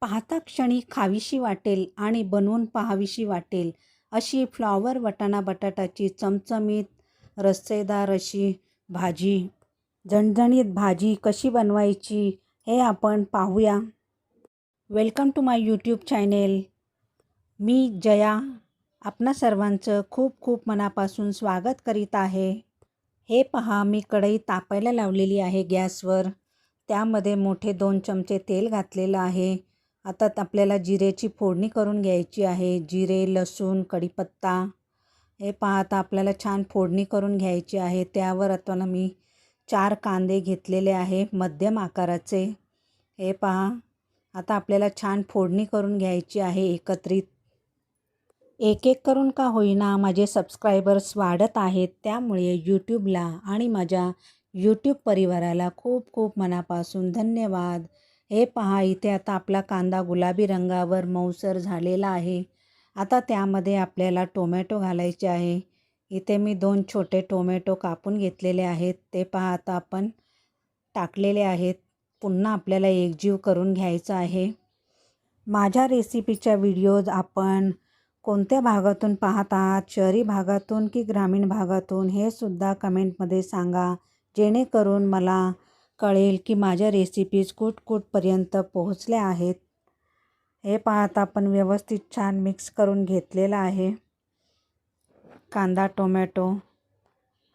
पाहता क्षणी खावीशी वाटेल आणि बनवून पाहावीशी वाटेल अशी फ्लॉवर वाटाणा बटाटाची चमचमीत रस्सेदार अशी भाजी, झणझणीत भाजी कशी बनवायची हे आपण पाहूया. Welcome to my YouTube channel. मी जया आपणा सर्वांचं खूप खूप मनापासून स्वागत करीत आहे. हे पहा, मी कढई तापायला लावलेली आहे गॅसवर. त्यामध्ये मोठे 2 चमचे तेल घातलेलं आहे. आता आपल्याला जिरेची फोडणी करून घ्यायची आहे. जिरे, लसूण, कढीपत्ता हे पहा, आता आपल्याला छान फोडणी करून घ्यायची आहे. त्यावर आता मी 4 कांदे घेतलेले आहे मध्यम आकाराचे. हे पहा, आता आपल्याला छान फोडणी करून घ्यायची आहे एकत्रित. एक एक करून का होईना माझे सबस्क्रायबर्स वाढत आहेत, त्यामुळे यूट्यूबला आणि माझ्या यूट्यूब परिवाराला खूप खूप मनापासून धन्यवाद. हे पहा, इथे आता आपला कांदा गुलाबी रंगावर मऊसर झालेला आहे. आता त्यामध्ये आपल्याला टोमॅटो घालायचे आहे. इथे मी 2 छोटे टोमॅटो कापून घेतलेले आहेत. ते पहा, आता आपण टाकलेले आहेत. पुन्हा आपल्याला एकजीव करून घ्यायचं आहे. माझ्या रेसिपीच्या व्हिडिओज आपण कोणत्या भागातून पाहत आहात, शहरी भागातून की ग्रामीण भागातून, हे सुद्धा कमेंटमध्ये सांगा, जेणेकरून मला कळेल की माझ्या रेसिपीज कुठपर्यंत पोहोचल्या आहेत. हे पाहता आपण व्यवस्थित छान मिक्स करून घेतलेलं आहे. कांदा, टोमॅटो,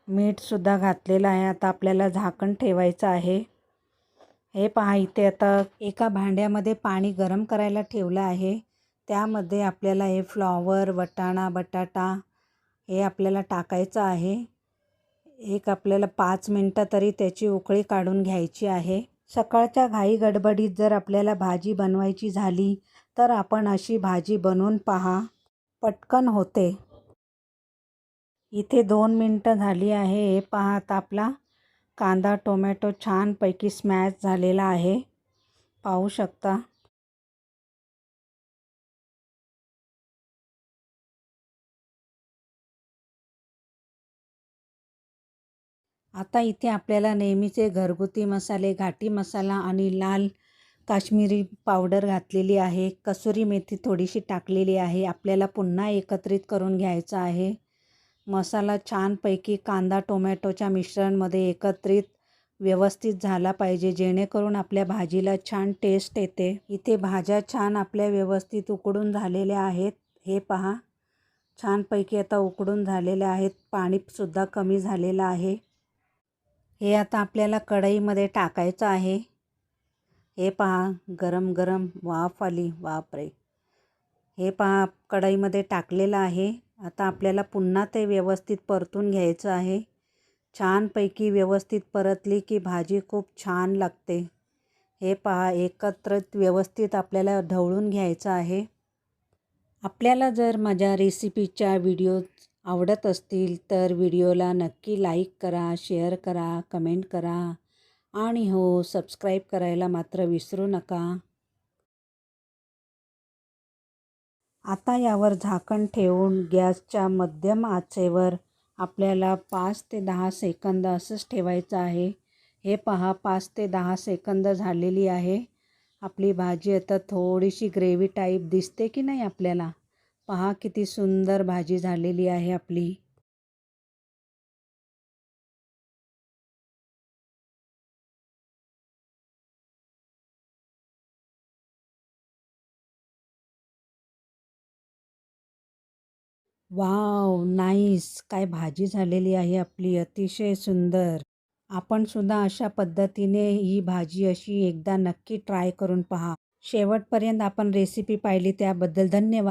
मीठसुद्धा घातलेलं आहे. आता आपल्याला झाकण ठेवायचं आहे. हे पहा, इथे आता एका भांड्यामध्ये पाणी गरम करायला ठेवलं आहे. त्यामध्ये आपल्याला हे फ्लॉवर, वाटाणा, बटाटा हे आपल्याला टाकायचं आहे. आपल्याला 5 मिनटं तरी त्याची उकळी काढून घ्यायची आहे. सकाळच्या घाई गडबडीत जर आपल्याला भाजी बनवायची झाली तर आपण अशी भाजी बनवून पहा, पटकन होते. इथे 2 मिनटं झाली आहे. हे पहा, आता आपला कांदा टोमॅटो छानपैकी स्मॅश झालेला आहे, पाहू शकता. आता इथे आपल्याला नेहमीचे घरगुती मसाले, घाटी मसाला आणि लाल काश्मीरी पावडर घातलेली आहे. कसुरी मेथी थोडीशी टाकलेली आहे. आपल्याला पुन्हा एकत्रित करून घ्यायचं आहे. मसाला छानपैकी कांदा टोमॅटोच्या मिश्रणमध्ये एकत्रित व्यवस्थित झाला पाहिजे, जेणेकरून आपल्या भाजीला छान टेस्ट येते. इथे भाज्या छान आपल्या व्यवस्थित उकडून झालेल्या आहेत. हे पहा, छानपैकी आता उकडून झालेल्या आहेत. पाणीसुद्धा कमी झालेलं आहे. हे आता आपल्याला कढईमध्ये टाकायचं आहे. हे पहा, गरम गरम वाफ आली, बापरे. हे पहा, कढईमध्ये टाकलेलं आहे. आता आपल्याला पुन्हा ते व्यवस्थित परतून घ्यायचं आहे. छानपैकी व्यवस्थित परतली की भाजी खूप छान लागते. हे पहा, एकत्रित व्यवस्थित आपल्याला ढवळून घ्यायचं आहे. आपल्याला जर माझ्या रेसिपीच्या व्हिडिओज आवडत असतील तर व्हिडिओला नक्की लाईक करा, शेअर करा, कमेंट करा आणि हो, सबस्क्राईब करायला मात्र विसरू नका. आता यावर झाकण ठेवून गॅसच्या मध्यम आचेवर आपल्याला 5 ते 10 सेकंद असंच ठेवायचं आहे. हे पहा, 5 ते 10 सेकंद झालेली आहे. आपली भाजी आता थोडीशी ग्रेव्ही टाईप दिसते की नाही आपल्याला. पहा किती सुंदर भाजी झालेली आहे आपली. Wow, nice. काय भाजी झालेली आहे आपली, अतिशय सुंदर. आपण सुद्धा अशा पद्धतीने ही भाजी अशी एकदा नक्की ट्राय करून पहा. शेवटपर्यंत आपण रेसिपी पाहिली त्याबद्दल धन्यवाद.